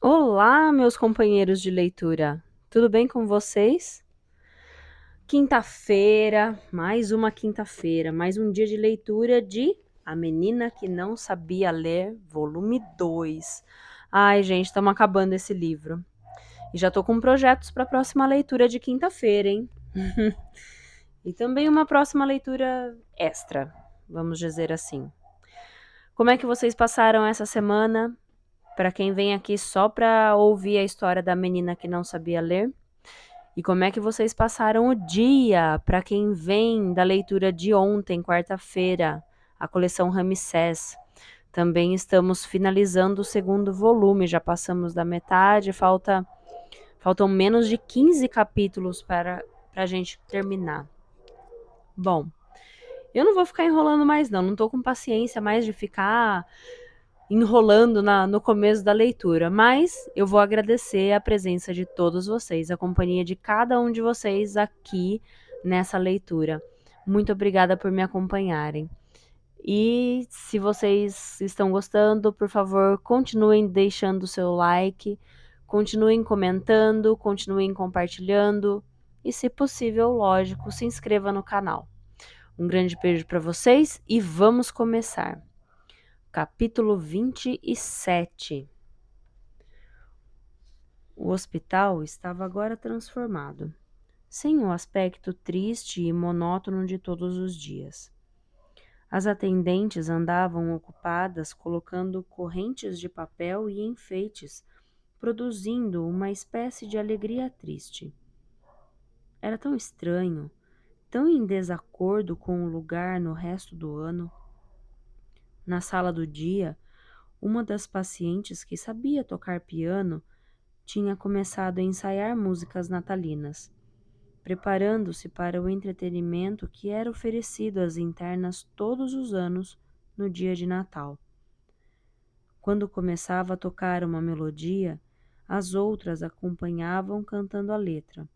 Olá, meus companheiros de leitura. Tudo bem com vocês? Quinta-feira, mais uma quinta-feira, mais um dia de leitura de A Menina que Não Sabia Ler, volume 2. Ai, gente, estamos acabando esse livro. E já tô com projetos para a próxima leitura de quinta-feira, hein? E também uma próxima leitura extra, vamos dizer assim. Como é que vocês passaram essa semana? Para quem vem aqui só para ouvir a história da menina que não sabia ler? E como é que vocês passaram o dia? Para quem vem da leitura de ontem, quarta-feira, a coleção Ramsés. Também estamos finalizando o segundo volume, já passamos da metade, faltam menos de 15 capítulos para a gente terminar. Bom, eu não vou ficar enrolando mais não tô com paciência mais de ficar enrolando no começo da leitura, mas eu vou agradecer a presença de todos vocês, a companhia de cada um de vocês aqui nessa leitura. Muito obrigada por me acompanharem. E se vocês estão gostando, por favor, continuem deixando o seu like, continuem comentando, continuem compartilhando e, se possível, lógico, se inscreva no canal. Um grande beijo para vocês e vamos começar. Capítulo 27. O hospital estava agora transformado, sem o aspecto triste e monótono de todos os dias. As atendentes andavam ocupadas colocando correntes de papel e enfeites, produzindo uma espécie de alegria triste. Era tão estranho, tão em desacordo com o lugar no resto do ano. Na sala do dia, uma das pacientes que sabia tocar piano tinha começado a ensaiar músicas natalinas, preparando-se para o entretenimento que era oferecido às internas todos os anos no dia de Natal. Quando começava a tocar uma melodia, as outras acompanhavam cantando a letra,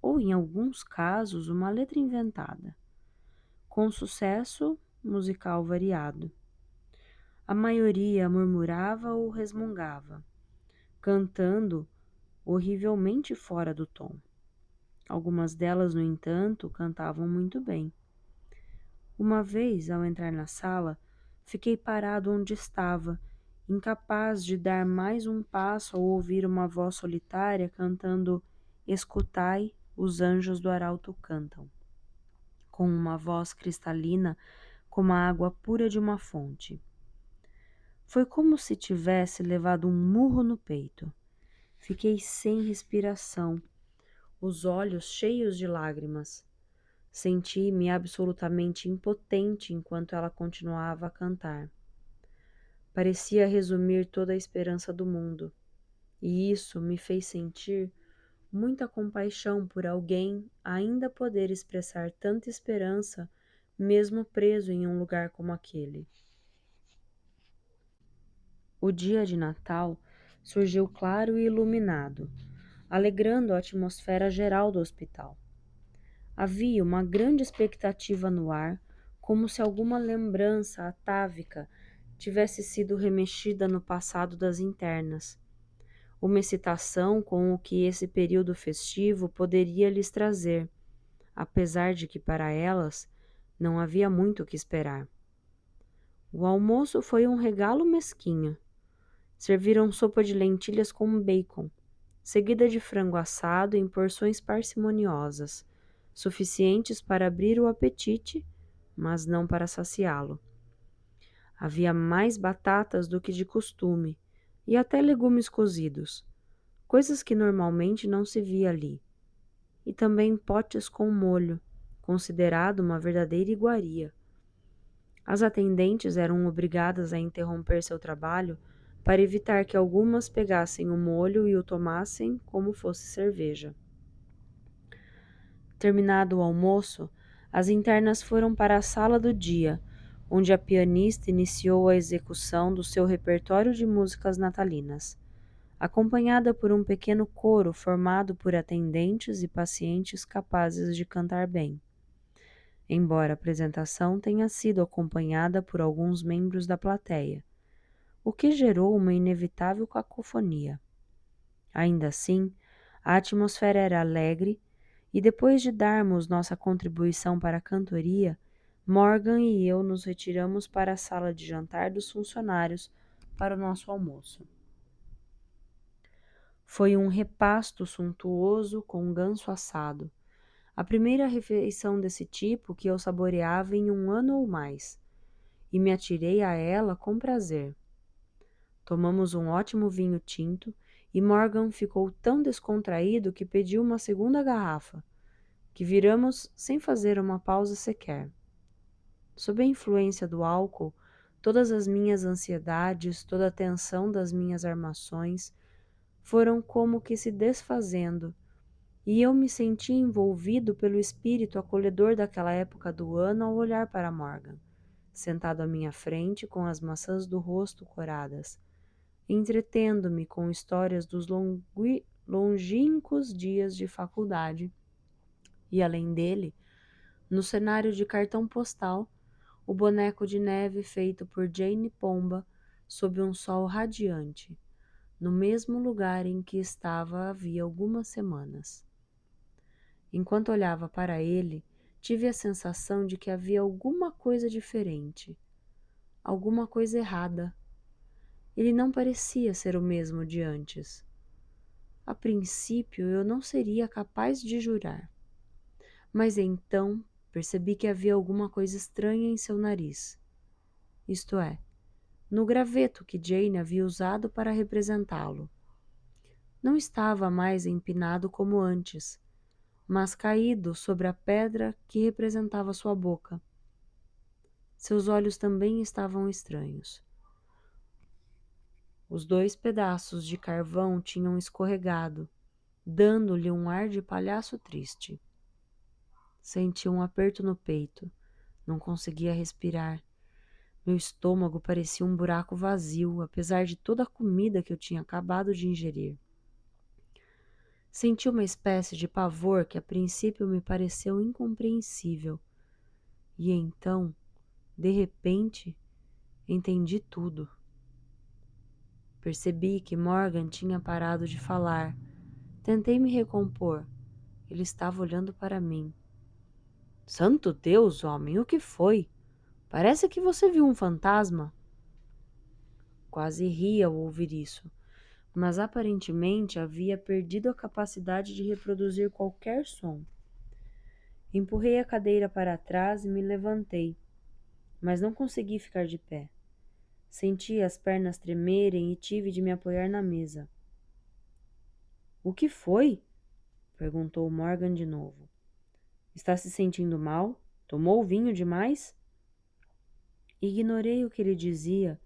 ou em alguns casos uma letra inventada, com sucesso musical variado. A maioria murmurava ou resmungava, cantando horrivelmente fora do tom. Algumas delas, no entanto, cantavam muito bem. Uma vez, ao entrar na sala, fiquei parado onde estava, incapaz de dar mais um passo ao ouvir uma voz solitária cantando "Escutai, os anjos do arauto cantam", com uma voz cristalina como a água pura de uma fonte. Foi como se tivesse levado um murro no peito. Fiquei sem respiração, os olhos cheios de lágrimas. Senti-me absolutamente impotente enquanto ela continuava a cantar. Parecia resumir toda a esperança do mundo, e isso me fez sentir muita compaixão por alguém ainda poder expressar tanta esperança, mesmo preso em um lugar como aquele. O dia de Natal surgiu claro e iluminado, alegrando a atmosfera geral do hospital. Havia uma grande expectativa no ar, como se alguma lembrança atávica tivesse sido remexida no passado das internas. Uma excitação com o que esse período festivo poderia lhes trazer, apesar de que para elas não havia muito o que esperar. O almoço foi um regalo mesquinho. Serviram sopa de lentilhas com bacon, seguida de frango assado em porções parcimoniosas, suficientes para abrir o apetite, mas não para saciá-lo. Havia mais batatas do que de costume, e até legumes cozidos, coisas que normalmente não se via ali, e também potes com molho, considerado uma verdadeira iguaria. As atendentes eram obrigadas a interromper seu trabalho para evitar que algumas pegassem o molho e o tomassem como fosse cerveja. Terminado o almoço, as internas foram para a sala do dia, onde a pianista iniciou a execução do seu repertório de músicas natalinas, acompanhada por um pequeno coro formado por atendentes e pacientes capazes de cantar bem. Embora a apresentação tenha sido acompanhada por alguns membros da plateia, o que gerou uma inevitável cacofonia. Ainda assim, a atmosfera era alegre e depois de darmos nossa contribuição para a cantoria, Morgan e eu nos retiramos para a sala de jantar dos funcionários para o nosso almoço. Foi um repasto suntuoso com ganso assado, a primeira refeição desse tipo que eu saboreava em 1 ano ou mais, e me atirei a ela com prazer. Tomamos um ótimo vinho tinto e Morgan ficou tão descontraído que pediu uma segunda garrafa, que viramos sem fazer uma pausa sequer. Sob a influência do álcool, todas as minhas ansiedades, toda a tensão das minhas armações foram como que se desfazendo, e eu me senti envolvido pelo espírito acolhedor daquela época do ano ao olhar para Morgan, sentado à minha frente com as maçãs do rosto coradas, entretendo-me com histórias dos longínquos dias de faculdade. E além dele, no cenário de cartão postal, o boneco de neve feito por Jane Pomba sob um sol radiante, no mesmo lugar em que estava havia algumas semanas. Enquanto olhava para ele, tive a sensação de que havia alguma coisa diferente, alguma coisa errada. Ele não parecia ser o mesmo de antes. A princípio, eu não seria capaz de jurar. Mas então percebi que havia alguma coisa estranha em seu nariz. Isto é, no graveto que Jane havia usado para representá-lo. Não estava mais empinado como antes, mas caído sobre a pedra que representava sua boca. Seus olhos também estavam estranhos. Os 2 pedaços de carvão tinham escorregado, dando-lhe um ar de palhaço triste. Senti um aperto no peito. Não conseguia respirar. Meu estômago parecia um buraco vazio, apesar de toda a comida que eu tinha acabado de ingerir. Senti uma espécie de pavor que a princípio me pareceu incompreensível. E então, de repente, entendi tudo. Percebi que Morgan tinha parado de falar. Tentei me recompor. Ele estava olhando para mim. Santo Deus, homem, o que foi? Parece que você viu um fantasma. Quase ri ao ouvir isso, mas aparentemente havia perdido a capacidade de reproduzir qualquer som. Empurrei a cadeira para trás e me levantei, mas não consegui ficar de pé. Senti as pernas tremerem e tive de me apoiar na mesa. O que foi? Perguntou Morgan de novo. Está se sentindo mal? Tomou vinho demais? Ignorei o que ele dizia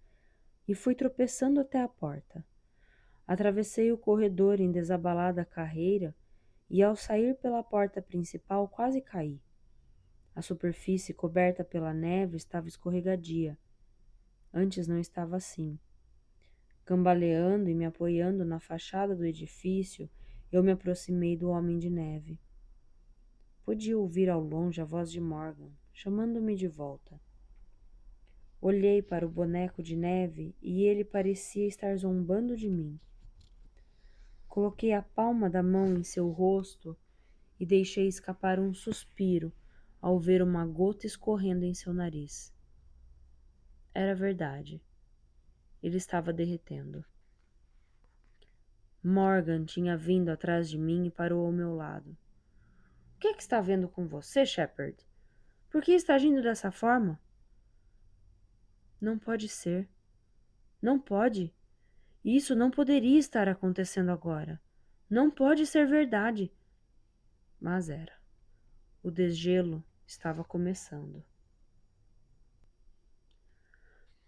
e fui tropeçando até a porta. Atravessei o corredor em desabalada carreira e, ao sair pela porta principal, quase caí. A superfície coberta pela neve estava escorregadia. Antes não estava assim. Cambaleando e me apoiando na fachada do edifício, eu me aproximei do homem de neve. Podia ouvir ao longe a voz de Morgan, chamando-me de volta. Olhei para o boneco de neve e ele parecia estar zombando de mim. Coloquei a palma da mão em seu rosto e deixei escapar um suspiro ao ver uma gota escorrendo em seu nariz. Era verdade. Ele estava derretendo. Morgan tinha vindo atrás de mim e parou ao meu lado. O que é que está vendo com você, Shepard? Por que está agindo dessa forma? Não pode ser. Não pode. Isso não poderia estar acontecendo agora. Não pode ser verdade. Mas era. O desgelo estava começando.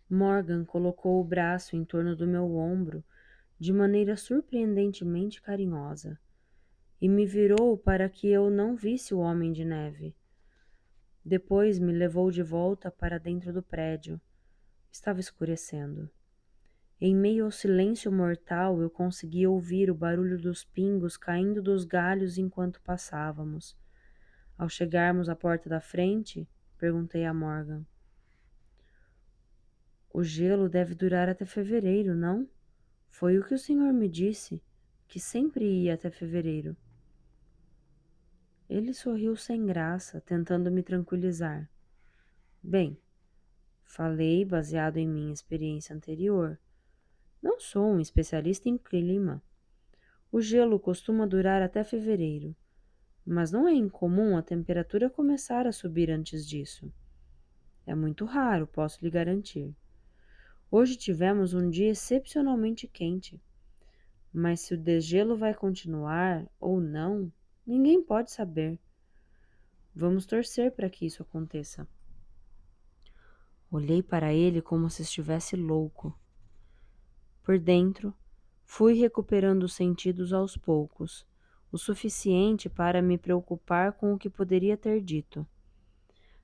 Morgan colocou o braço em torno do meu ombro de maneira surpreendentemente carinhosa e me virou para que eu não visse o homem de neve. Depois me levou de volta para dentro do prédio. Estava escurecendo. Em meio ao silêncio mortal, eu conseguia ouvir o barulho dos pingos caindo dos galhos enquanto passávamos. Ao chegarmos à porta da frente, perguntei a Morgan. O gelo deve durar até fevereiro, não? Foi o que o senhor me disse, que sempre ia até fevereiro. Ele sorriu sem graça, tentando me tranquilizar. Bem, falei baseado em minha experiência anterior. Não sou um especialista em clima. O gelo costuma durar até fevereiro, mas não é incomum a temperatura começar a subir antes disso. É muito raro, posso lhe garantir. Hoje tivemos um dia excepcionalmente quente, mas se o degelo vai continuar ou não, ninguém pode saber. Vamos torcer para que isso aconteça. Olhei para ele como se estivesse louco. Por dentro, fui recuperando os sentidos aos poucos, o suficiente para me preocupar com o que poderia ter dito.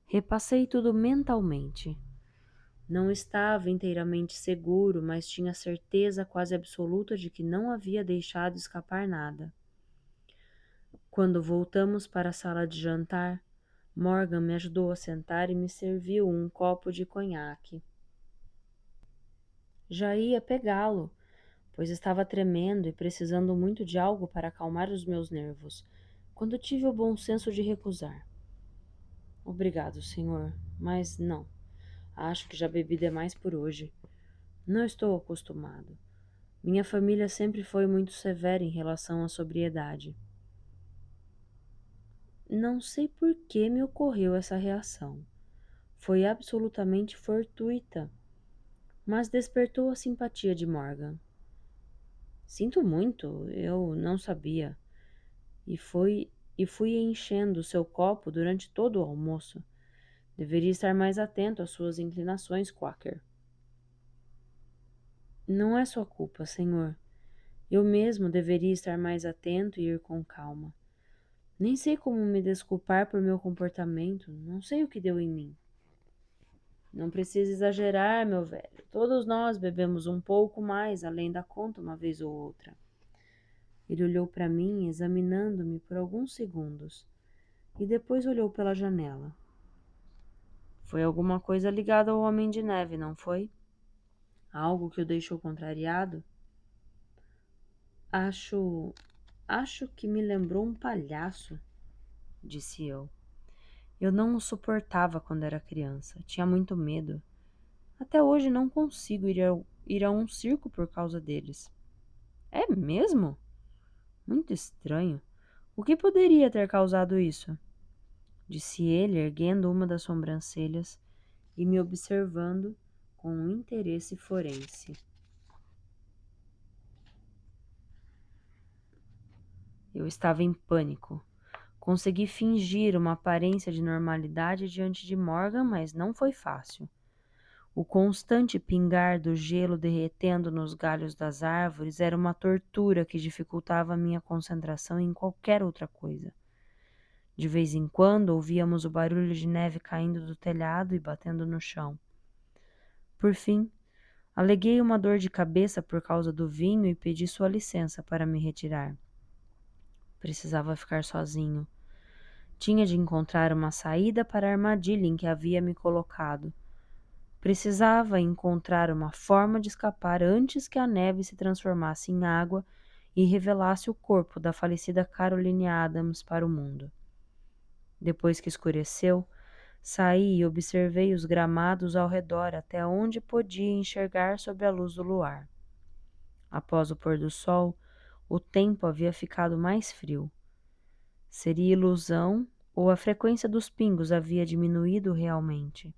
Repassei tudo mentalmente. Não estava inteiramente seguro, mas tinha certeza quase absoluta de que não havia deixado escapar nada. Quando voltamos para a sala de jantar, Morgan me ajudou a sentar e me serviu um copo de conhaque. Já ia pegá-lo, pois estava tremendo e precisando muito de algo para acalmar os meus nervos, quando tive o bom senso de recusar. Obrigado, senhor, mas não. Acho que já bebi demais por hoje. Não estou acostumado. Minha família sempre foi muito severa em relação à sobriedade. Não sei por que me ocorreu essa reação. Foi absolutamente fortuita, mas despertou a simpatia de Morgan. Sinto muito, eu não sabia. E fui enchendo seu copo durante todo o almoço. Deveria estar mais atento às suas inclinações, Quaker. Não é sua culpa, senhor. Eu mesmo deveria estar mais atento e ir com calma. Nem sei como me desculpar por meu comportamento, não sei o que deu em mim. Não precisa exagerar, meu velho. Todos nós bebemos um pouco mais além da conta uma vez ou outra. Ele olhou para mim, examinando-me por alguns segundos, e depois olhou pela janela. Foi alguma coisa ligada ao Homem de Neve, não foi? Algo que o deixou contrariado? Acho que me lembrou um palhaço, disse eu. Eu não o suportava quando era criança. Tinha muito medo. Até hoje não consigo ir a um circo por causa deles. É mesmo? Muito estranho. O que poderia ter causado isso? Disse ele, erguendo uma das sobrancelhas e me observando com um interesse forense. Eu estava em pânico. Consegui fingir uma aparência de normalidade diante de Morgan, mas não foi fácil. O constante pingar do gelo derretendo nos galhos das árvores era uma tortura que dificultava minha concentração em qualquer outra coisa. De vez em quando ouvíamos o barulho de neve caindo do telhado e batendo no chão. Por fim, aleguei uma dor de cabeça por causa do vinho e pedi sua licença para me retirar. Precisava ficar sozinho. Tinha de encontrar uma saída para a armadilha em que havia me colocado. Precisava encontrar uma forma de escapar antes que a neve se transformasse em água e revelasse o corpo da falecida Caroline Adams para o mundo. Depois que escureceu, saí e observei os gramados ao redor até onde podia enxergar sob a luz do luar. Após o pôr do sol, o tempo havia ficado mais frio. Seria ilusão ou a frequência dos pingos havia diminuído realmente?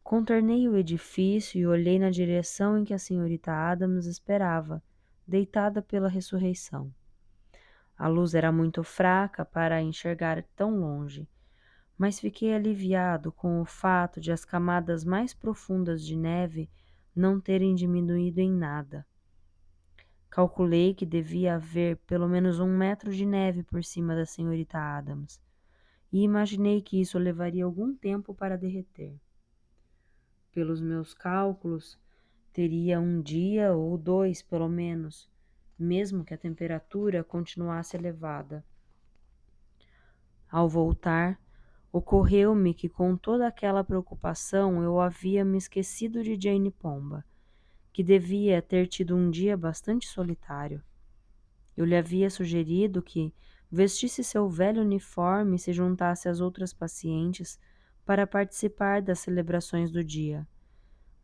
Contornei o edifício e olhei na direção em que a senhorita Adams esperava, deitada pela ressurreição. A luz era muito fraca para enxergar tão longe, mas fiquei aliviado com o fato de as camadas mais profundas de neve não terem diminuído em nada. Calculei que devia haver pelo menos 1 metro de neve por cima da senhorita Adams, e imaginei que isso levaria algum tempo para derreter. Pelos meus cálculos, teria um dia ou 2, pelo menos, mesmo que a temperatura continuasse elevada. Ao voltar, Ocorreu-me que com toda aquela preocupação eu havia me esquecido de Jane Pomba, que devia ter tido um dia bastante solitário. Eu lhe havia sugerido que vestisse seu velho uniforme e se juntasse às outras pacientes para participar das celebrações do dia,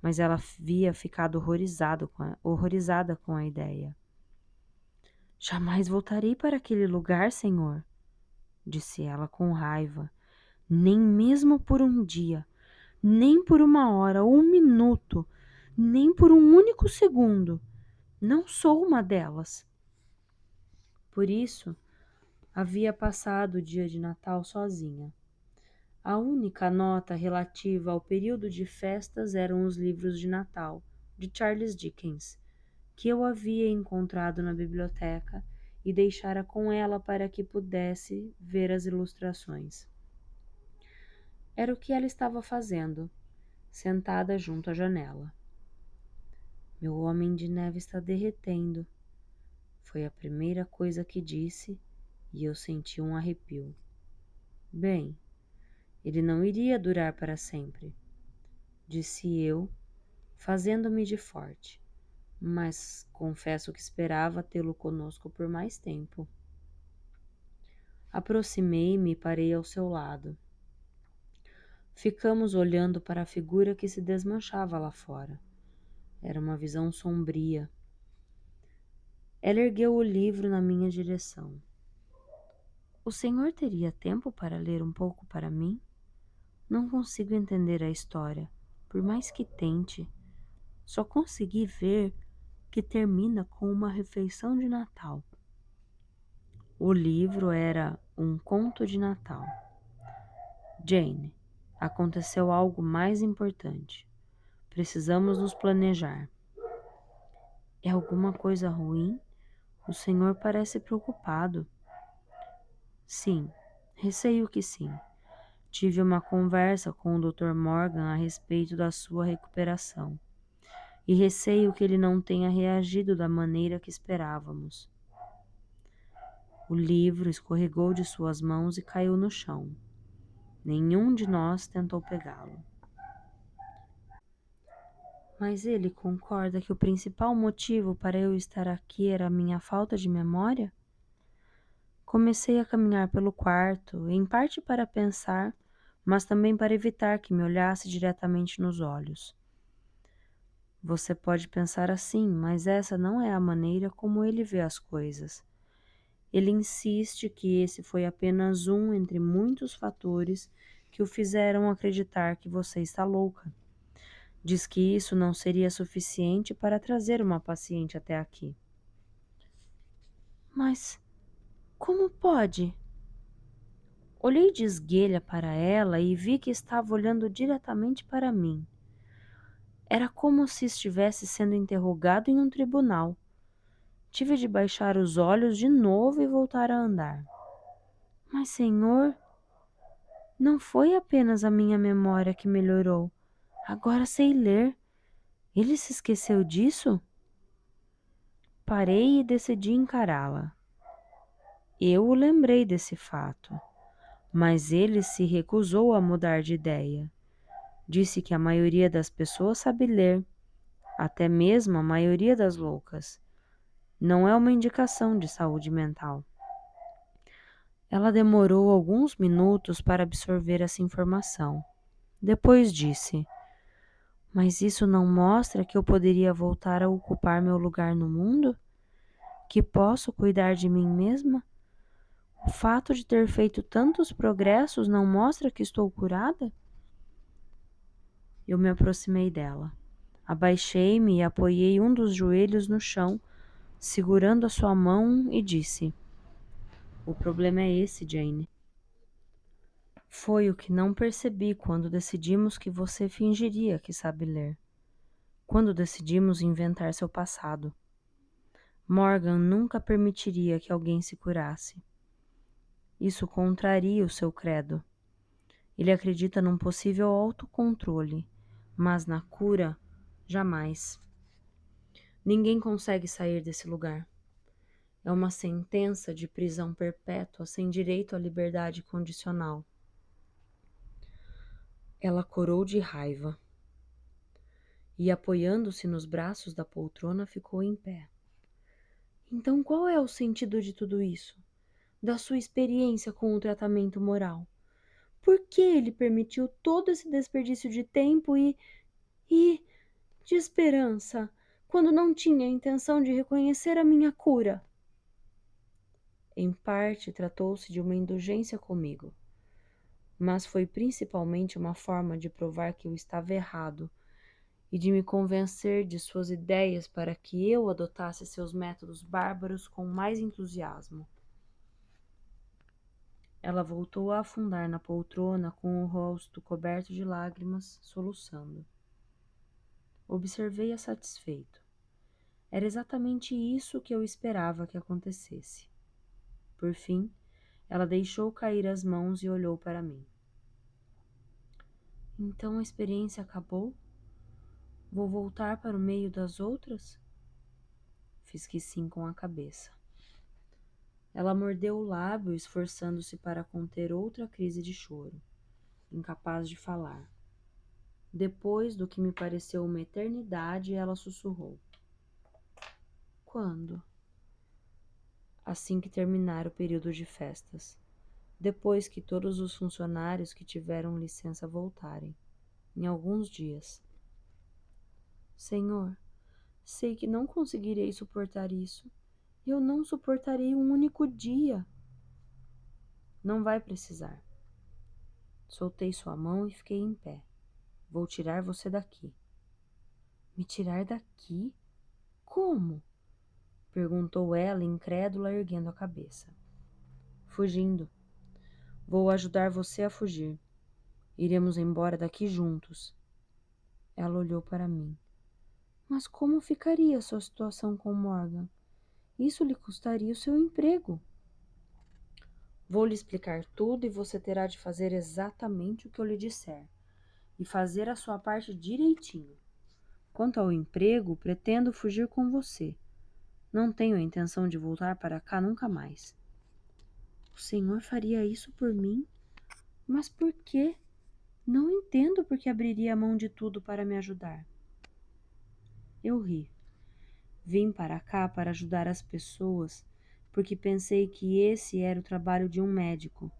mas ela havia ficado horrorizada com a ideia. Jamais voltarei para aquele lugar, senhor, disse ela com raiva, nem mesmo por um dia, nem por uma hora ou um minuto, nem por um único segundo. Não sou uma delas. Por isso, havia passado o dia de Natal sozinha. A única nota relativa ao período de festas eram os livros de Natal, de Charles Dickens, que eu havia encontrado na biblioteca e deixara com ela para que pudesse ver as ilustrações. Era o que ela estava fazendo, sentada junto à janela. Meu homem de neve está derretendo. Foi a primeira coisa que disse e eu senti um arrepio. Bem, ele não iria durar para sempre, disse eu, fazendo-me de forte, mas confesso que esperava tê-lo conosco por mais tempo. Aproximei-me e parei ao seu lado. Ficamos olhando para a figura que se desmanchava lá fora. Era uma visão sombria. Ela ergueu o livro na minha direção. O senhor teria tempo para ler um pouco para mim? Não consigo entender a história, por mais que tente. Só consegui ver que termina com uma refeição de Natal. O livro era um conto de Natal. Jane, aconteceu algo mais importante. Precisamos nos planejar. É alguma coisa ruim? O senhor parece preocupado. Sim, receio que sim. Tive uma conversa com o Dr. Morgan a respeito da sua recuperação e receio que ele não tenha reagido da maneira que esperávamos. O livro escorregou de suas mãos e caiu no chão. Nenhum de nós tentou pegá-lo. Mas ele concorda que o principal motivo para eu estar aqui era a minha falta de memória? Comecei a caminhar pelo quarto, em parte para pensar, mas também para evitar que me olhasse diretamente nos olhos. Você pode pensar assim, mas essa não é a maneira como ele vê as coisas. Ele insiste que esse foi apenas um entre muitos fatores que o fizeram acreditar que você está louca. Diz que isso não seria suficiente para trazer uma paciente até aqui. Mas como pode? Olhei de esguelha para ela e vi que estava olhando diretamente para mim. Era como se estivesse sendo interrogado em um tribunal. Tive de baixar os olhos de novo e voltar a andar. Mas, senhor, não foi apenas a minha memória que melhorou. Agora sei ler. Ele se esqueceu disso? Parei e decidi encará-la. Eu o lembrei desse fato, mas ele se recusou a mudar de ideia. Disse que a maioria das pessoas sabe ler, até mesmo a maioria das loucas. Não é uma indicação de saúde mental. Ela demorou alguns minutos para absorver essa informação. Depois disse: Mas isso não mostra que eu poderia voltar a ocupar meu lugar no mundo? Que posso cuidar de mim mesma? O fato de ter feito tantos progressos não mostra que estou curada? Eu me aproximei dela. Abaixei-me e apoiei um dos joelhos no chão, segurando a sua mão, e disse: O problema é esse, Jane. Foi o que não percebi quando decidimos que você fingiria que sabe ler. Quando decidimos inventar seu passado. Morgan nunca permitiria que alguém se curasse. Isso contraria o seu credo. Ele acredita num possível autocontrole, mas na cura, jamais. Ninguém consegue sair desse lugar. É uma sentença de prisão perpétua sem direito à liberdade condicional. Ela corou de raiva e, apoiando-se nos braços da poltrona, ficou em pé. Então, qual é o sentido de tudo isso? Da sua experiência com o tratamento moral? Por que ele permitiu todo esse desperdício de tempo e de esperança, quando não tinha a intenção de reconhecer a minha cura? Em parte, tratou-se de uma indulgência comigo, mas foi principalmente uma forma de provar que eu estava errado e de me convencer de suas ideias para que eu adotasse seus métodos bárbaros com mais entusiasmo. Ela voltou a afundar na poltrona com o rosto coberto de lágrimas, soluçando. Observei-a satisfeito. Era exatamente isso que eu esperava que acontecesse. Por fim, ela deixou cair as mãos e olhou para mim. Então a experiência acabou? Vou voltar para o meio das outras? Fiz que sim com a cabeça. Ela mordeu o lábio, esforçando-se para conter outra crise de choro, incapaz de falar. Depois do que me pareceu uma eternidade, ela sussurrou. Quando? Assim que terminar o período de festas. Depois que todos os funcionários que tiveram licença voltarem. Em alguns dias. Senhor, sei que não conseguirei suportar isso. Eu não suportarei um único dia. Não vai precisar. Soltei sua mão e fiquei em pé. Vou tirar você daqui. Me tirar daqui? Como? Perguntou ela, incrédula, erguendo a cabeça. Fugindo. Vou ajudar você a fugir. Iremos embora daqui juntos. Ela olhou para mim. Mas como ficaria sua situação com Morgan? Isso lhe custaria o seu emprego. Vou lhe explicar tudo e você terá de fazer exatamente o que eu lhe disser. E fazer a sua parte direitinho. Quanto ao emprego, pretendo fugir com você. Não tenho a intenção de voltar para cá nunca mais. O senhor faria isso por mim? Mas por quê? Não entendo por que abriria a mão de tudo para me ajudar. Eu ri. Vim para cá para ajudar as pessoas, porque pensei que esse era o trabalho de um médico.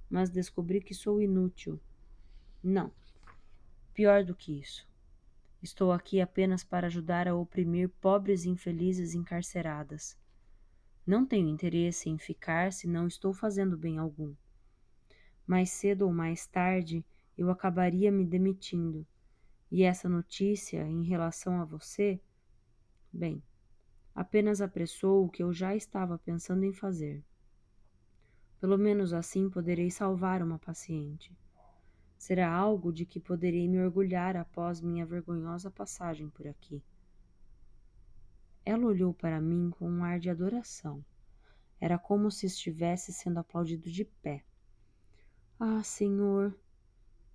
Mas descobri que sou inútil. Não. Pior do que isso. Estou aqui apenas para ajudar a oprimir pobres infelizes encarceradas. Não tenho interesse em ficar se não estou fazendo bem algum. Mais cedo ou mais tarde, eu acabaria me demitindo. E essa notícia, em relação a você, bem, apenas apressou o que eu já estava pensando em fazer. Pelo menos assim poderei salvar uma paciente. Será algo de que poderei me orgulhar após minha vergonhosa passagem por aqui. Ela olhou para mim com um ar de adoração. Era como se estivesse sendo aplaudido de pé. Ah, Senhor,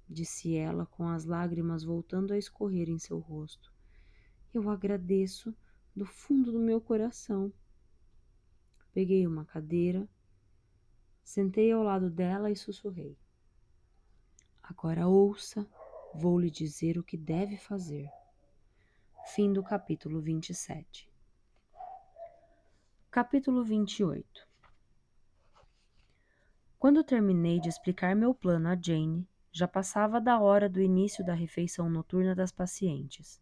disse ela, com as lágrimas voltando a escorrer em seu rosto. Eu agradeço do fundo do meu coração. Peguei uma cadeira, sentei ao lado dela e sussurrei. Agora ouça, vou lhe dizer o que deve fazer. Fim do capítulo 27. Capítulo 28. Quando terminei de explicar meu plano a Jane, já passava da hora do início da refeição noturna das pacientes,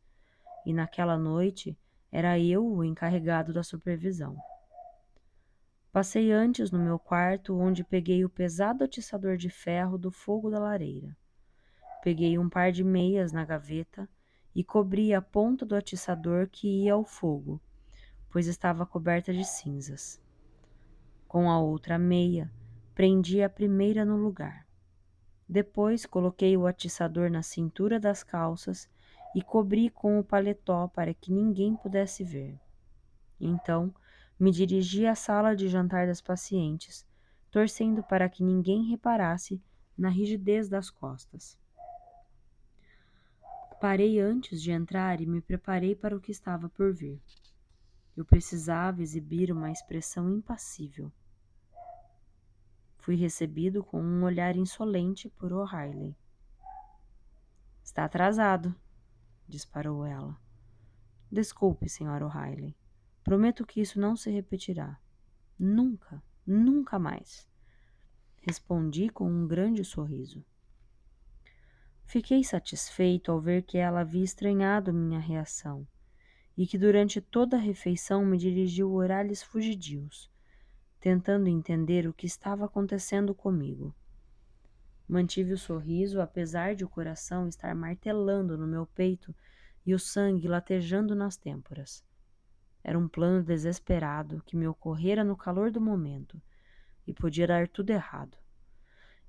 e naquela noite era eu o encarregado da supervisão. Passei antes no meu quarto, onde peguei o pesado atiçador de ferro do fogo da lareira. Peguei um par de meias na gaveta e cobri a ponta do atiçador que ia ao fogo, pois estava coberta de cinzas. Com a outra meia, prendi a primeira no lugar. Depois coloquei o atiçador na cintura das calças e cobri com o paletó para que ninguém pudesse ver. Então, me dirigi à sala de jantar das pacientes, torcendo para que ninguém reparasse na rigidez das costas. Parei antes de entrar e me preparei para o que estava por vir. Eu precisava exibir uma expressão impassível. Fui recebido com um olhar insolente por O'Reilly. Está atrasado, disparou ela. Desculpe, Sr. O'Reilly. Prometo que isso não se repetirá. Nunca, nunca mais. Respondi com um grande sorriso. Fiquei satisfeito ao ver que ela havia estranhado minha reação e que durante toda a refeição me dirigiu olhares fugidios, tentando entender o que estava acontecendo comigo. Mantive o sorriso apesar de o coração estar martelando no meu peito e o sangue latejando nas têmporas. Era um plano desesperado que me ocorrera no calor do momento e podia dar tudo errado.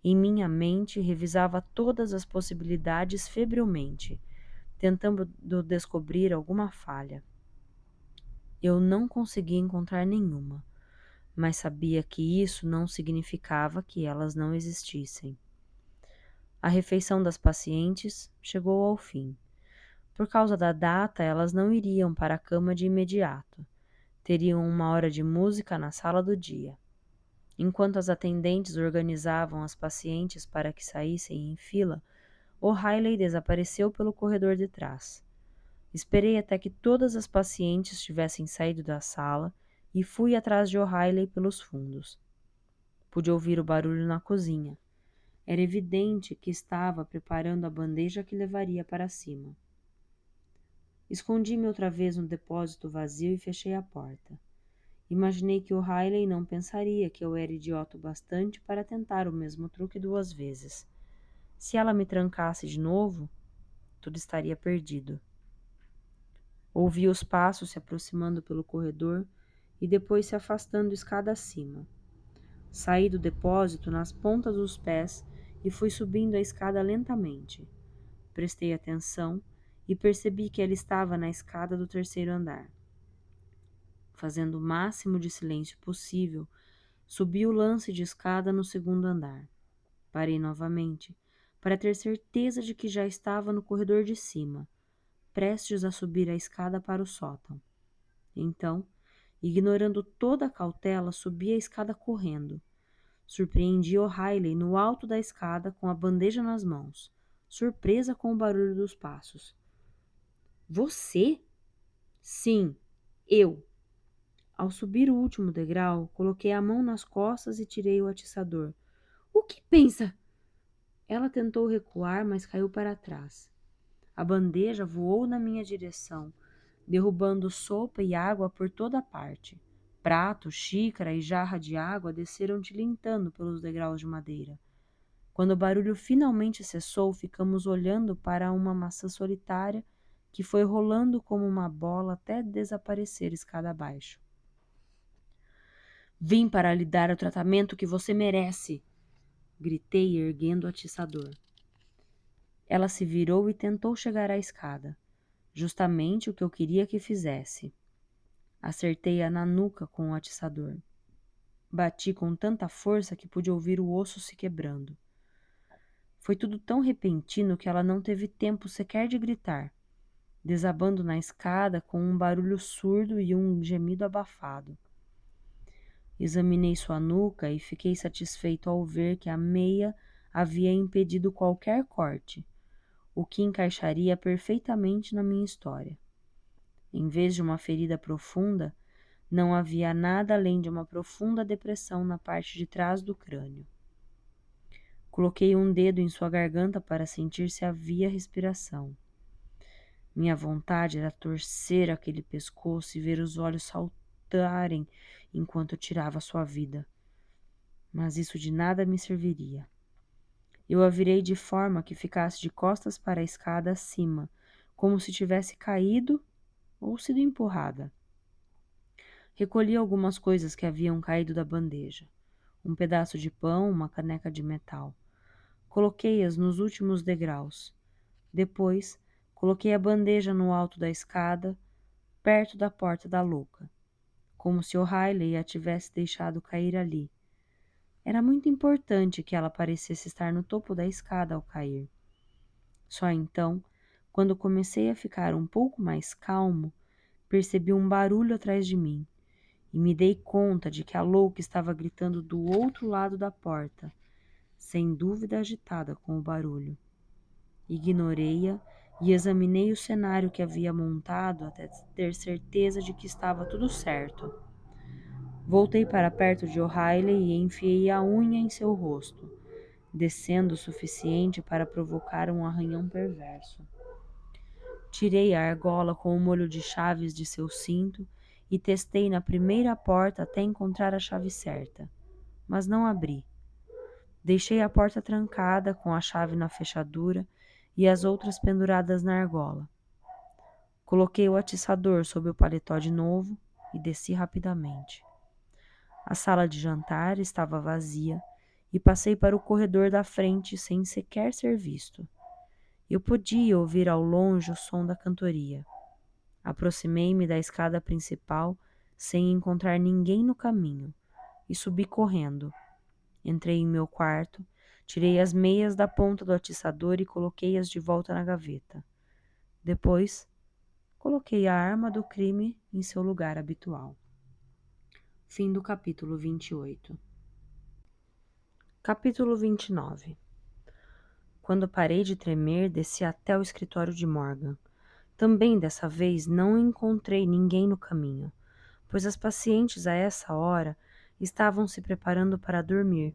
Em minha mente revisava todas as possibilidades febrilmente, tentando descobrir alguma falha. Eu não conseguia encontrar nenhuma, mas sabia que isso não significava que elas não existissem. A refeição das pacientes chegou ao fim. Por causa da data, elas não iriam para a cama de imediato. Teriam 1 hora de música na sala do dia. Enquanto as atendentes organizavam as pacientes para que saíssem em fila, O'Reilly desapareceu pelo corredor de trás. Esperei até que todas as pacientes tivessem saído da sala e fui atrás de O'Reilly pelos fundos. Pude ouvir o barulho na cozinha. Era evidente que estava preparando a bandeja que levaria para cima. Escondi-me outra vez no depósito vazio e fechei a porta. Imaginei que O'Reilly não pensaria que eu era idiota o bastante para tentar o mesmo truque 2 vezes. Se ela me trancasse de novo, tudo estaria perdido. Ouvi os passos se aproximando pelo corredor e depois se afastando escada acima. Saí do depósito nas pontas dos pés e fui subindo a escada lentamente. Prestei atenção e percebi que ela estava na escada do 3º andar. Fazendo o máximo de silêncio possível, subi o lance de escada no 2º andar. Parei novamente, para ter certeza de que já estava no corredor de cima, prestes a subir a escada para o sótão. Então, ignorando toda a cautela, subi a escada correndo. Surpreendi O'Reilly no alto da escada com a bandeja nas mãos, surpresa com o barulho dos passos. Você? Sim, eu. Ao subir o último degrau, coloquei a mão nas costas e tirei o atiçador. O que pensa? Ela tentou recuar, mas caiu para trás. A bandeja voou na minha direção, derrubando sopa e água por toda parte. Prato, xícara e jarra de água desceram tilintando pelos degraus de madeira. Quando o barulho finalmente cessou, ficamos olhando para uma maçã solitária que foi rolando como uma bola até desaparecer escada abaixo. Vim para lhe dar o tratamento que você merece, gritei erguendo o atiçador. Ela se virou e tentou chegar à escada, justamente o que eu queria que fizesse. Acertei-a na nuca com o atiçador. Bati com tanta força que pude ouvir o osso se quebrando. Foi tudo tão repentino que ela não teve tempo sequer de gritar, desabando na escada com um barulho surdo e um gemido abafado. Examinei sua nuca e fiquei satisfeito ao ver que a meia havia impedido qualquer corte, o que encaixaria perfeitamente na minha história. Em vez de uma ferida profunda, não havia nada além de uma profunda depressão na parte de trás do crânio. Coloquei um dedo em sua garganta para sentir se havia respiração. Minha vontade era torcer aquele pescoço e ver os olhos saltarem enquanto eu tirava sua vida. Mas isso de nada me serviria. Eu a virei de forma que ficasse de costas para a escada acima, como se tivesse caído ou sido empurrada. Recolhi algumas coisas que haviam caído da bandeja. Um pedaço de pão, uma caneca de metal. Coloquei-as nos últimos degraus. Depois, coloquei a bandeja no alto da escada, perto da porta da louca, como se O'Reilly a tivesse deixado cair ali. Era muito importante que ela parecesse estar no topo da escada ao cair. Só então, quando comecei a ficar um pouco mais calmo, percebi um barulho atrás de mim e me dei conta de que a louca estava gritando do outro lado da porta, sem dúvida agitada com o barulho. Ignorei-a e examinei o cenário que havia montado até ter certeza de que estava tudo certo. Voltei para perto de O'Reilly e enfiei a unha em seu rosto, descendo o suficiente para provocar um arranhão perverso. Tirei a argola com o molho de chaves de seu cinto e testei na primeira porta até encontrar a chave certa, mas não abri. Deixei a porta trancada com a chave na fechadura e as outras penduradas na argola. Coloquei o atiçador sob o paletó de novo e desci rapidamente. A sala de jantar estava vazia e passei para o corredor da frente sem sequer ser visto. Eu podia ouvir ao longe o som da cantoria. Aproximei-me da escada principal sem encontrar ninguém no caminho e subi correndo. Entrei em meu quarto, tirei as meias da ponta do atiçador e coloquei-as de volta na gaveta. Depois, coloquei a arma do crime em seu lugar habitual. Fim do capítulo 28. Capítulo 29. Quando parei de tremer, desci até o escritório de Morgan. Também dessa vez não encontrei ninguém no caminho, pois as pacientes a essa hora estavam se preparando para dormir,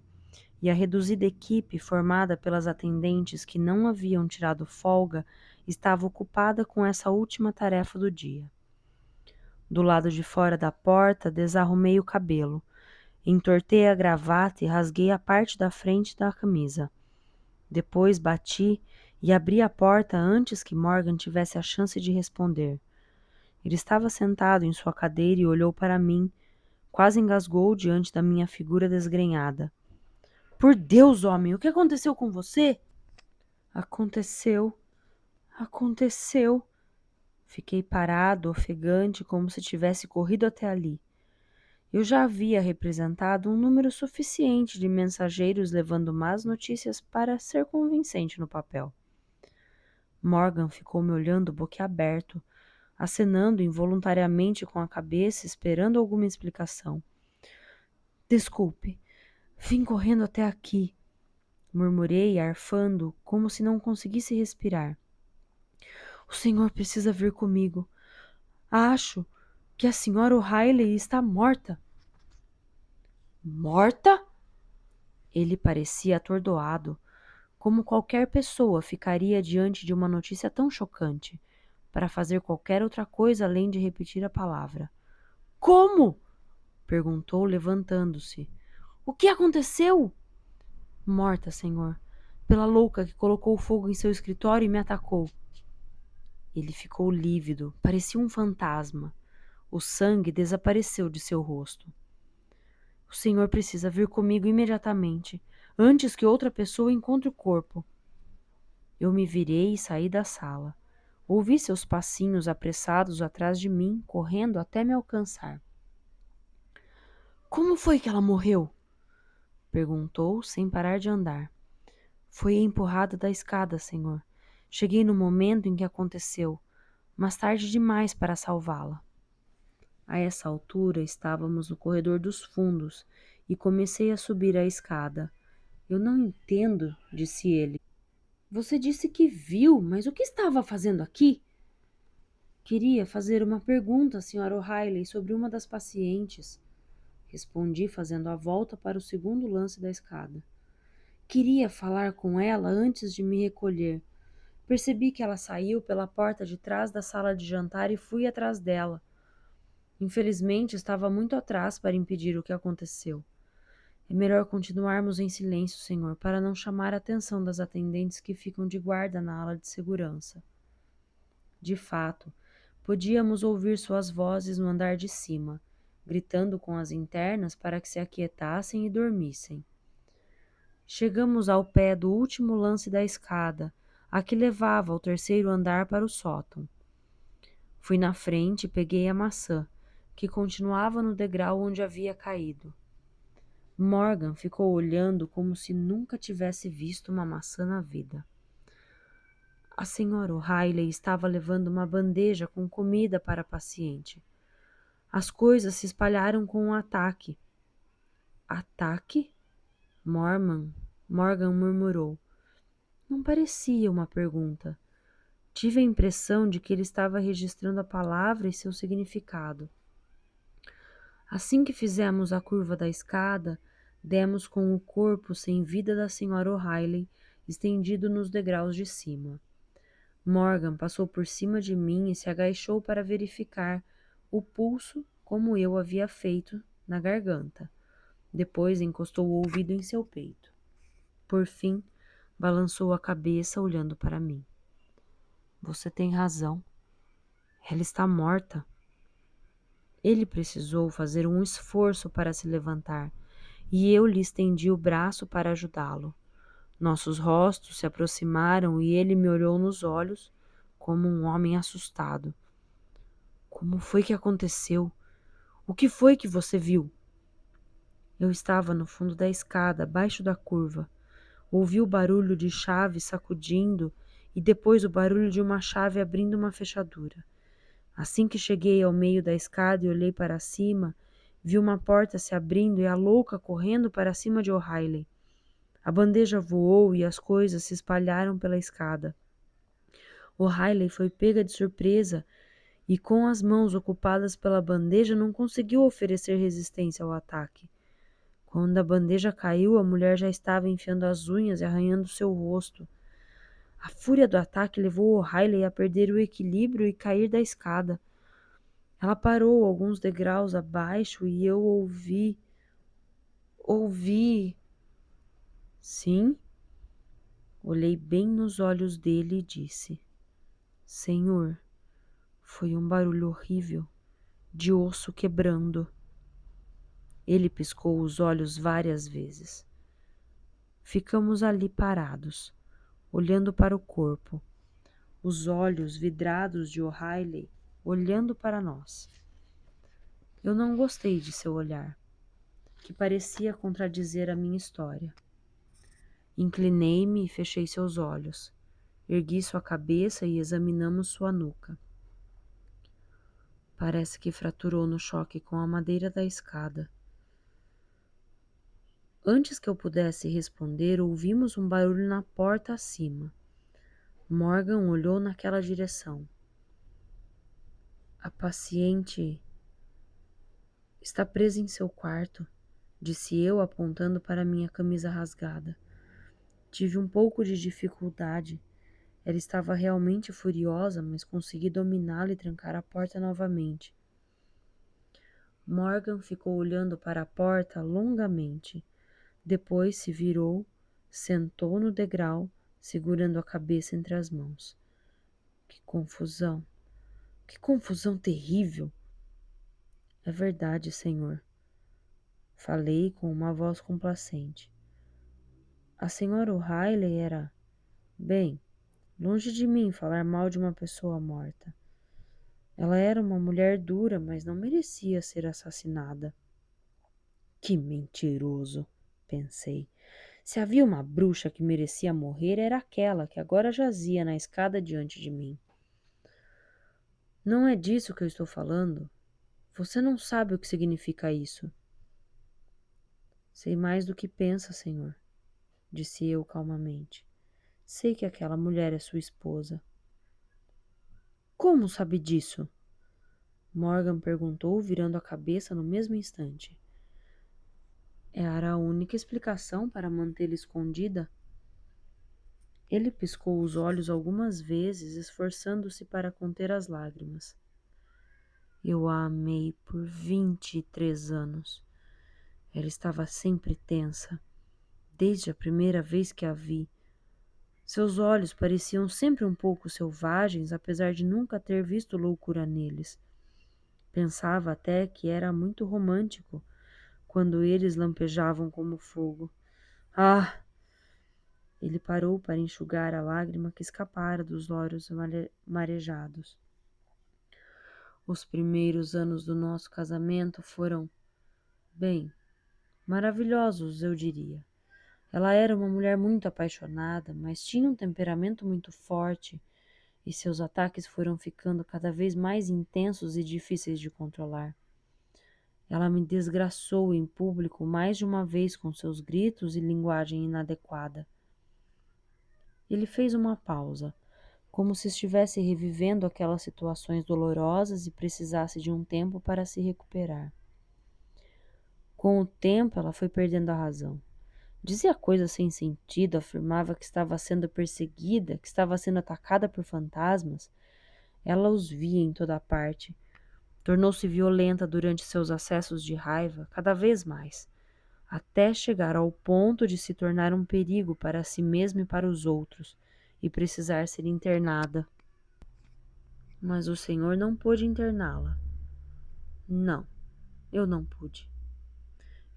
e a reduzida equipe formada pelas atendentes que não haviam tirado folga estava ocupada com essa última tarefa do dia. Do lado de fora da porta, desarrumei o cabelo, entortei a gravata e rasguei a parte da frente da camisa. Depois bati e abri a porta antes que Morgan tivesse a chance de responder. Ele estava sentado em sua cadeira e olhou para mim, quase engasgou diante da minha figura desgrenhada. Por Deus, homem, o que aconteceu com você? Aconteceu. Fiquei parado, ofegante, como se tivesse corrido até ali. Eu já havia representado um número suficiente de mensageiros levando más notícias para ser convincente no papel. Morgan ficou me olhando boquiaberto, acenando involuntariamente com a cabeça, esperando alguma explicação. Desculpe, vim correndo até aqui, murmurei, arfando, como se não conseguisse respirar. O senhor precisa vir comigo. Acho que a senhora O'Reilly está morta. Morta? Ele parecia atordoado, como qualquer pessoa ficaria diante de uma notícia tão chocante, para fazer qualquer outra coisa além de repetir a palavra. Como? Perguntou, levantando-se. O que aconteceu? Morta, senhor, pela louca que colocou fogo em seu escritório e me atacou. Ele ficou lívido, parecia um fantasma. O sangue desapareceu de seu rosto. O senhor precisa vir comigo imediatamente, antes que outra pessoa encontre o corpo. Eu me virei e saí da sala. Ouvi seus passinhos apressados atrás de mim, correndo até me alcançar. Como foi que ela morreu? Perguntou, sem parar de andar. Foi empurrada da escada, senhor. Cheguei no momento em que aconteceu, mas tarde demais para salvá-la. A essa altura estávamos no corredor dos fundos e comecei a subir a escada. Eu não entendo, disse ele. Você disse que viu, mas o que estava fazendo aqui? Queria fazer uma pergunta à senhora O'Reilly sobre uma das pacientes. Respondi, fazendo a volta para o segundo lance da escada. Queria falar com ela antes de me recolher. Percebi que ela saiu pela porta de trás da sala de jantar e fui atrás dela. Infelizmente, estava muito atrás para impedir o que aconteceu. É melhor continuarmos em silêncio, senhor, para não chamar a atenção das atendentes que ficam de guarda na ala de segurança. De fato, podíamos ouvir suas vozes no andar de cima, gritando com as internas para que se aquietassem e dormissem. Chegamos ao pé do último lance da escada, a que levava ao terceiro andar para o sótão. Fui na frente e peguei a maçã, que continuava no degrau onde havia caído. Morgan ficou olhando como se nunca tivesse visto uma maçã na vida. A senhora O'Reilly estava levando uma bandeja com comida para a paciente. As coisas se espalharam com um ataque. Ataque? Morgan murmurou. Não parecia uma pergunta. Tive a impressão de que ele estava registrando a palavra e seu significado. Assim que fizemos a curva da escada, demos com o corpo sem vida da Sra. O'Reilly estendido nos degraus de cima. Morgan passou por cima de mim e se agachou para verificar o pulso como eu havia feito na garganta. Depois encostou o ouvido em seu peito. Por fim, balançou a cabeça olhando para mim. Você tem razão. Ela está morta. Ele precisou fazer um esforço para se levantar, e eu lhe estendi o braço para ajudá-lo. Nossos rostos se aproximaram e ele me olhou nos olhos como um homem assustado. Como foi que aconteceu? O que foi que você viu? Eu estava no fundo da escada, abaixo da curva. Ouvi o barulho de chave sacudindo e depois o barulho de uma chave abrindo uma fechadura. Assim que cheguei ao meio da escada e olhei para cima, vi uma porta se abrindo e a louca correndo para cima de O'Reilly. A bandeja voou e as coisas se espalharam pela escada. O'Reilly foi pega de surpresa e, com as mãos ocupadas pela bandeja, não conseguiu oferecer resistência ao ataque. Quando a bandeja caiu, a mulher já estava enfiando as unhas e arranhando seu rosto. A fúria do ataque levou O'Reilly a perder o equilíbrio e cair da escada. Ela parou alguns degraus abaixo e eu ouvi. Sim? Olhei bem nos olhos dele e disse: Senhor, foi um barulho horrível, de osso quebrando. Ele piscou os olhos várias vezes. Ficamos ali parados, olhando para o corpo, os olhos vidrados de O'Reilly olhando para nós. Eu não gostei de seu olhar, que parecia contradizer a minha história. Inclinei-me e fechei seus olhos. Ergui sua cabeça e examinamos sua nuca. Parece que fraturou no choque com a madeira da escada. Antes que eu pudesse responder, ouvimos um barulho na porta acima. Morgan olhou naquela direção. A paciente está presa em seu quarto, disse eu, apontando para minha camisa rasgada. Tive um pouco de dificuldade. Ela estava realmente furiosa, mas consegui dominá-la e trancar a porta novamente. Morgan ficou olhando para a porta longamente. Depois se virou, sentou no degrau, segurando a cabeça entre as mãos. Que confusão! Que confusão terrível! É verdade, senhor. Falei com uma voz complacente. A senhora O'Reilly era... Bem, longe de mim falar mal de uma pessoa morta. Ela era uma mulher dura, mas não merecia ser assassinada. Que mentiroso, pensei. Se havia uma bruxa que merecia morrer, era aquela que agora jazia na escada diante de mim. Não é disso que eu estou falando. Você não sabe o que significa isso. Sei mais do que pensa, senhor, disse eu calmamente. Sei que aquela mulher é sua esposa. Como sabe disso? Morgan perguntou, virando a cabeça no mesmo instante. Era a única explicação para mantê-la escondida? Ele piscou os olhos algumas vezes, esforçando-se para conter as lágrimas. Eu a amei por 23 anos. Ela estava sempre tensa, desde a primeira vez que a vi. Seus olhos pareciam sempre um pouco selvagens, apesar de nunca ter visto loucura neles. Pensava até que era muito romântico quando eles lampejavam como fogo. Ah! Ele parou para enxugar a lágrima que escapara dos olhos marejados. Os primeiros anos do nosso casamento foram, bem, maravilhosos, eu diria. Ela era uma mulher muito apaixonada, mas tinha um temperamento muito forte e seus ataques foram ficando cada vez mais intensos e difíceis de controlar. Ela me desgraçou em público mais de uma vez com seus gritos e linguagem inadequada. Ele fez uma pausa, como se estivesse revivendo aquelas situações dolorosas e precisasse de um tempo para se recuperar. Com o tempo, ela foi perdendo a razão. Dizia coisas sem sentido, afirmava que estava sendo perseguida, que estava sendo atacada por fantasmas. Ela os via em toda parte. Tornou-se violenta durante seus acessos de raiva, cada vez mais, até chegar ao ponto de se tornar um perigo para si mesma e para os outros, e precisar ser internada. Mas o Senhor não pôde interná-la. Não, eu não pude.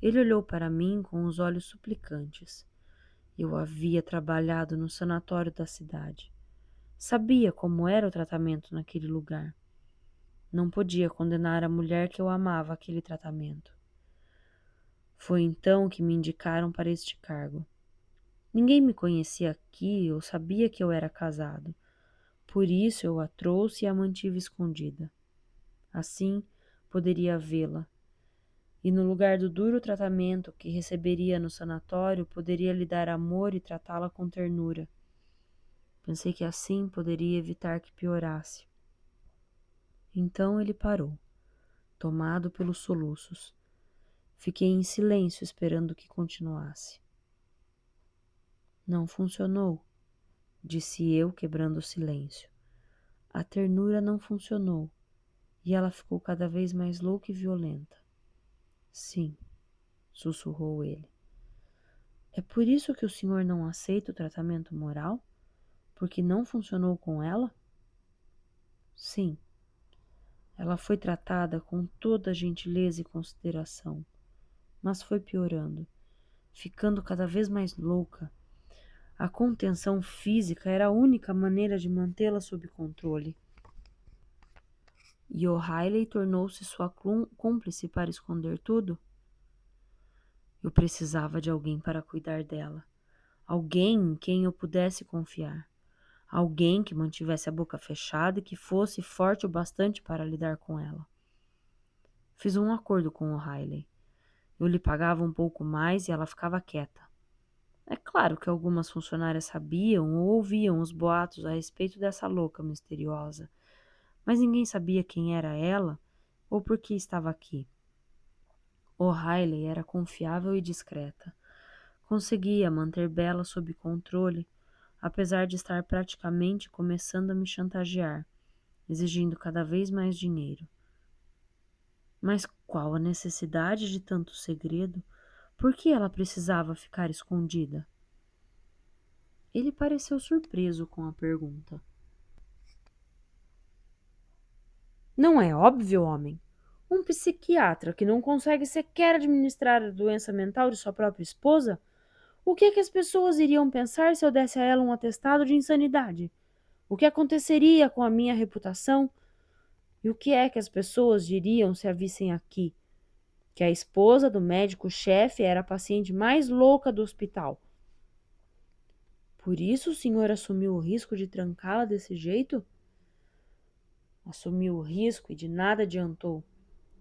Ele olhou para mim com os olhos suplicantes. Eu havia trabalhado no sanatório da cidade. Sabia como era o tratamento naquele lugar. Não podia condenar a mulher que eu amava àquele tratamento. Foi então que me indicaram para este cargo. Ninguém me conhecia aqui ou sabia que eu era casado. Por isso eu a trouxe e a mantive escondida. Assim, poderia vê-la. E no lugar do duro tratamento que receberia no sanatório, poderia lhe dar amor e tratá-la com ternura. Pensei que assim poderia evitar que piorasse. Então ele parou, tomado pelos soluços. Fiquei em silêncio esperando que continuasse. Não funcionou, disse eu, quebrando o silêncio. A ternura não funcionou, e ela ficou cada vez mais louca e violenta. Sim, sussurrou ele. É por isso que o senhor não aceita o tratamento moral? Porque não funcionou com ela? Sim. Ela foi tratada com toda gentileza e consideração, mas foi piorando, ficando cada vez mais louca. A contenção física era a única maneira de mantê-la sob controle. E O'Reilly tornou-se sua cúmplice para esconder tudo? Eu precisava de alguém para cuidar dela, alguém em quem eu pudesse confiar, alguém que mantivesse a boca fechada e que fosse forte o bastante para lidar com ela. Fiz um acordo com O'Reilly. Eu lhe pagava um pouco mais e ela ficava quieta. É claro que algumas funcionárias sabiam ou ouviam os boatos a respeito dessa louca misteriosa, mas ninguém sabia quem era ela ou por que estava aqui. O'Reilly era confiável e discreta. Conseguia manter Bella sob controle, apesar de estar praticamente começando a me chantagear, exigindo cada vez mais dinheiro. Mas qual a necessidade de tanto segredo? Por que ela precisava ficar escondida? Ele pareceu surpreso com a pergunta. Não é óbvio, homem? Um psiquiatra que não consegue sequer administrar a doença mental de sua própria esposa? O que é que as pessoas iriam pensar se eu desse a ela um atestado de insanidade? O que aconteceria com a minha reputação? E o que é que as pessoas diriam se a vissem aqui? Que a esposa do médico-chefe era a paciente mais louca do hospital. Por isso o senhor assumiu o risco de trancá-la desse jeito? Assumiu o risco e de nada adiantou,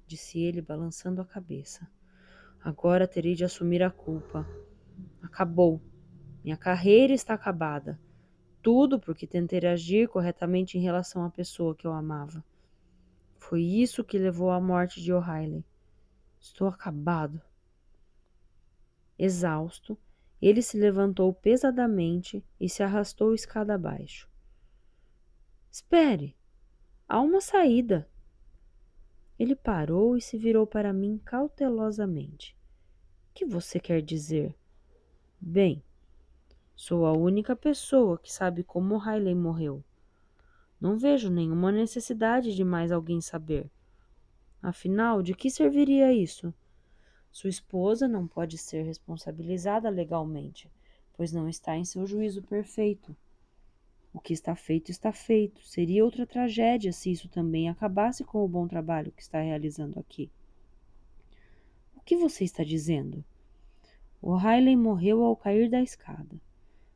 disse ele, balançando a cabeça. Agora terei de assumir a culpa. Acabou. Minha carreira está acabada. Tudo porque tentei agir corretamente em relação à pessoa que eu amava. Foi isso que levou à morte de O'Reilly. Estou acabado. Exausto, ele se levantou pesadamente e se arrastou escada abaixo. Espere, há uma saída. Ele parou e se virou para mim cautelosamente. O que você quer dizer? Bem, sou a única pessoa que sabe como Riley morreu. Não vejo nenhuma necessidade de mais alguém saber. Afinal, de que serviria isso? Sua esposa não pode ser responsabilizada legalmente, pois não está em seu juízo perfeito. O que está feito está feito. Seria outra tragédia se isso também acabasse com o bom trabalho que está realizando aqui. O que você está dizendo? O'Reilly morreu ao cair da escada.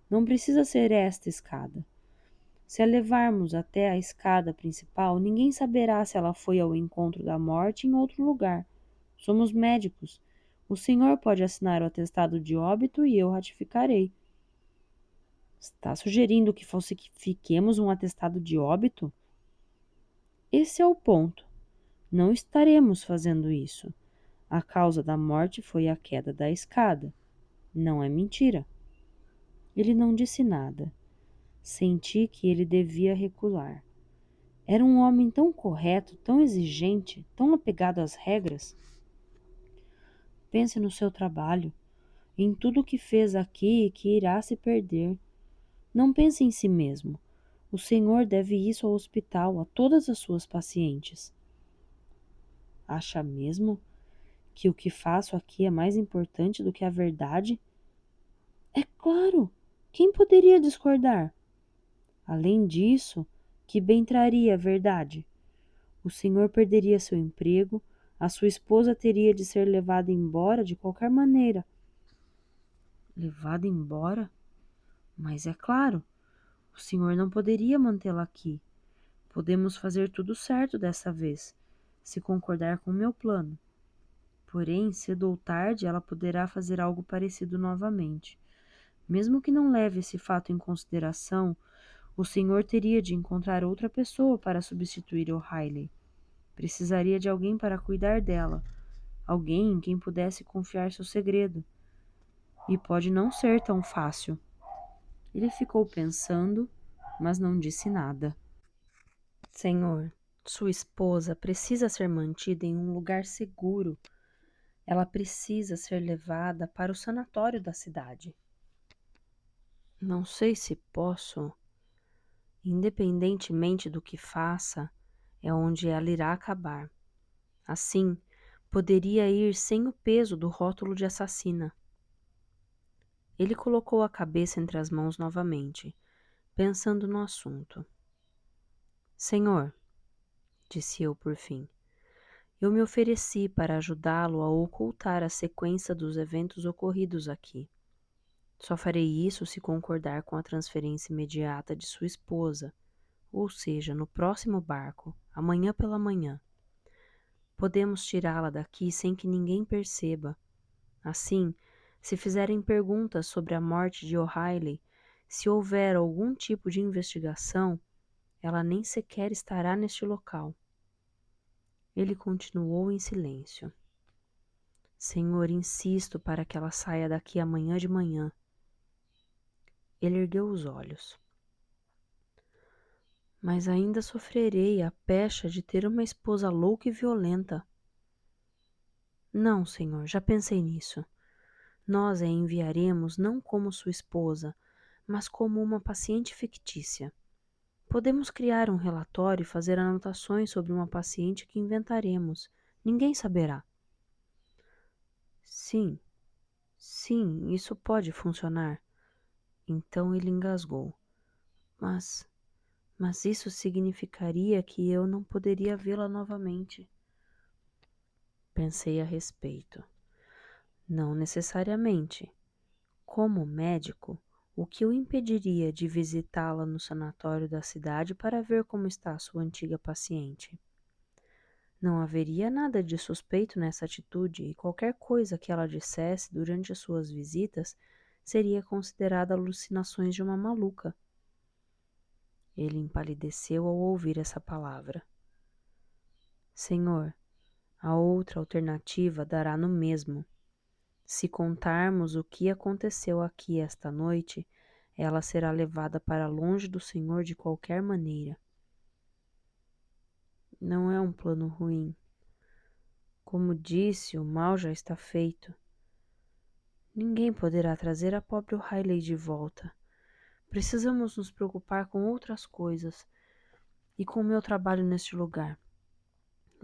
Não precisa ser esta escada. Se a levarmos até a escada principal, ninguém saberá se ela foi ao encontro da morte em outro lugar. Somos médicos. O senhor pode assinar o atestado de óbito e eu ratificarei. Está sugerindo que falsifiquemos um atestado de óbito? Esse é o ponto. Não estaremos fazendo isso. A causa da morte foi a queda da escada. Não é mentira. Ele não disse nada. Senti que ele devia recuar. Era um homem tão correto, tão exigente, tão apegado às regras. Pense no seu trabalho, em tudo que fez aqui e que irá se perder. Não pense em si mesmo. O Senhor deve isso ao hospital, a todas as suas pacientes. Acha mesmo que o que faço aqui é mais importante do que a verdade? É claro! Quem poderia discordar? Além disso, que bem traria a verdade? O senhor perderia seu emprego, a sua esposa teria de ser levada embora de qualquer maneira. Levada embora? Mas é claro, o senhor não poderia mantê-la aqui. Podemos fazer tudo certo dessa vez, se concordar com o meu plano. Porém, cedo ou tarde, ela poderá fazer algo parecido novamente. Mesmo que não leve esse fato em consideração, o senhor teria de encontrar outra pessoa para substituir O'Reilly. Precisaria de alguém para cuidar dela, alguém em quem pudesse confiar seu segredo. E pode não ser tão fácil. Ele ficou pensando, mas não disse nada. Senhor, sua esposa precisa ser mantida em um lugar seguro. Ela precisa ser levada para o sanatório da cidade. Não sei se posso. Independentemente do que faça, é onde ela irá acabar. Assim, poderia ir sem o peso do rótulo de assassina. Ele colocou a cabeça entre as mãos novamente, pensando no assunto. Senhor, disse eu por fim, eu me ofereci para ajudá-lo a ocultar a sequência dos eventos ocorridos aqui. Só farei isso se concordar com a transferência imediata de sua esposa, ou seja, no próximo barco, amanhã pela manhã. Podemos tirá-la daqui sem que ninguém perceba. Assim, se fizerem perguntas sobre a morte de O'Reilly, se houver algum tipo de investigação, ela nem sequer estará neste local. Ele continuou em silêncio. Senhor, insisto para que ela saia daqui amanhã de manhã. Ele ergueu os olhos. Mas ainda sofrerei a pecha de ter uma esposa louca e violenta. Não, senhor, já pensei nisso. Nós a enviaremos não como sua esposa, mas como uma paciente fictícia. Podemos criar um relatório e fazer anotações sobre uma paciente que inventaremos. Ninguém saberá. Sim, sim, isso pode funcionar. Então ele engasgou. Mas isso significaria que eu não poderia vê-la novamente. Pensei a respeito. Não necessariamente. Como médico, o que o impediria de visitá-la no sanatório da cidade para ver como está sua antiga paciente? Não haveria nada de suspeito nessa atitude e qualquer coisa que ela dissesse durante as suas visitas seria considerada alucinações de uma maluca. Ele empalideceu ao ouvir essa palavra. Senhor, a outra alternativa dará no mesmo. Se contarmos o que aconteceu aqui esta noite, ela será levada para longe do Senhor de qualquer maneira. Não é um plano ruim. Como disse, o mal já está feito. Ninguém poderá trazer a pobre O'Reilly de volta. Precisamos nos preocupar com outras coisas e com o meu trabalho neste lugar.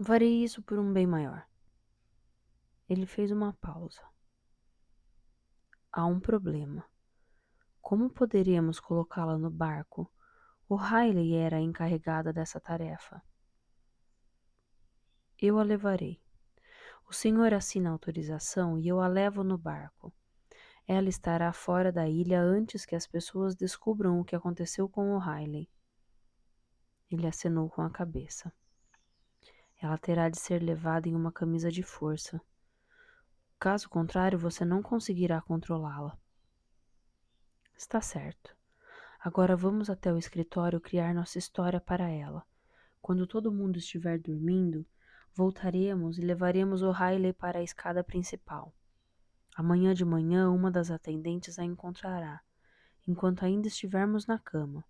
Farei isso por um bem maior. Ele fez uma pausa. Há um problema. Como poderíamos colocá-la no barco? O'Reilly era a encarregada dessa tarefa. Eu a levarei. O senhor assina a autorização e eu a levo no barco. Ela estará fora da ilha antes que as pessoas descubram o que aconteceu com O'Reilly. Ele acenou com a cabeça. Ela terá de ser levada em uma camisa de força. Caso contrário, você não conseguirá controlá-la. Está certo. Agora vamos até o escritório criar nossa história para ela. Quando todo mundo estiver dormindo, voltaremos e levaremos o Riley para a escada principal. Amanhã de manhã, uma das atendentes a encontrará, enquanto ainda estivermos na cama.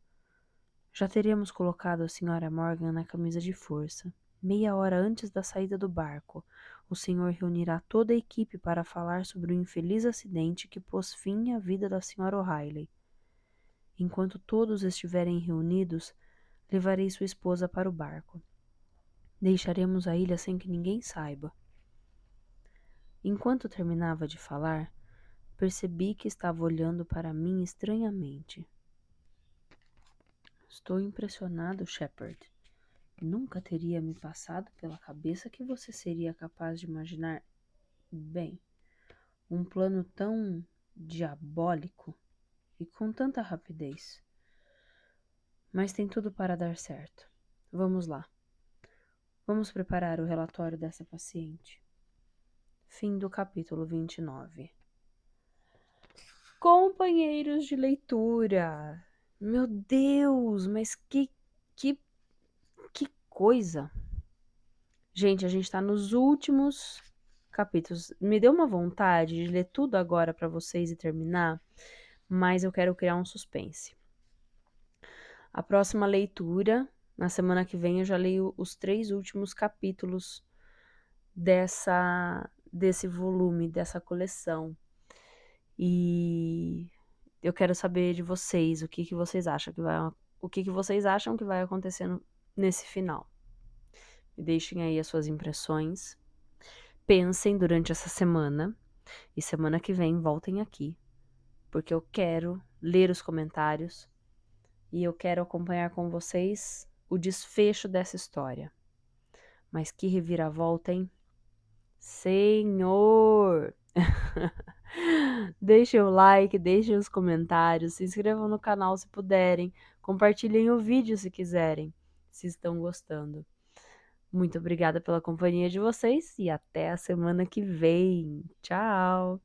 Já teremos colocado a Sra. Morgan na camisa de força. Meia hora antes da saída do barco, o senhor reunirá toda a equipe para falar sobre o infeliz acidente que pôs fim à vida da Sra. O'Reilly. Enquanto todos estiverem reunidos, levarei sua esposa para o barco. Deixaremos a ilha sem que ninguém saiba. Enquanto terminava de falar, percebi que estava olhando para mim estranhamente. Estou impressionado, Shepard. Nunca teria me passado pela cabeça que você seria capaz de imaginar, bem, um plano tão diabólico e com tanta rapidez. Mas tem tudo para dar certo. Vamos lá. Vamos preparar o relatório dessa paciente. Fim do capítulo 29. Companheiros de leitura! Meu Deus, mas que coisa! Gente, a gente tá nos últimos capítulos. Me deu uma vontade de ler tudo agora pra vocês e terminar, mas eu quero criar um suspense. A próxima leitura, na semana que vem, eu já leio os 3 últimos capítulos desse volume, dessa coleção. E eu quero saber de vocês, o que vocês acham que vai acontecer nesse final. Me deixem aí as suas impressões. Pensem durante essa semana e semana que vem voltem aqui, porque eu quero ler os comentários e eu quero acompanhar com vocês o desfecho dessa história. Mas que reviravolta, hein? Senhor! Deixem o like, deixem os comentários, se inscrevam no canal se puderem, compartilhem o vídeo se quiserem, se estão gostando. Muito obrigada pela companhia de vocês e até a semana que vem. Tchau!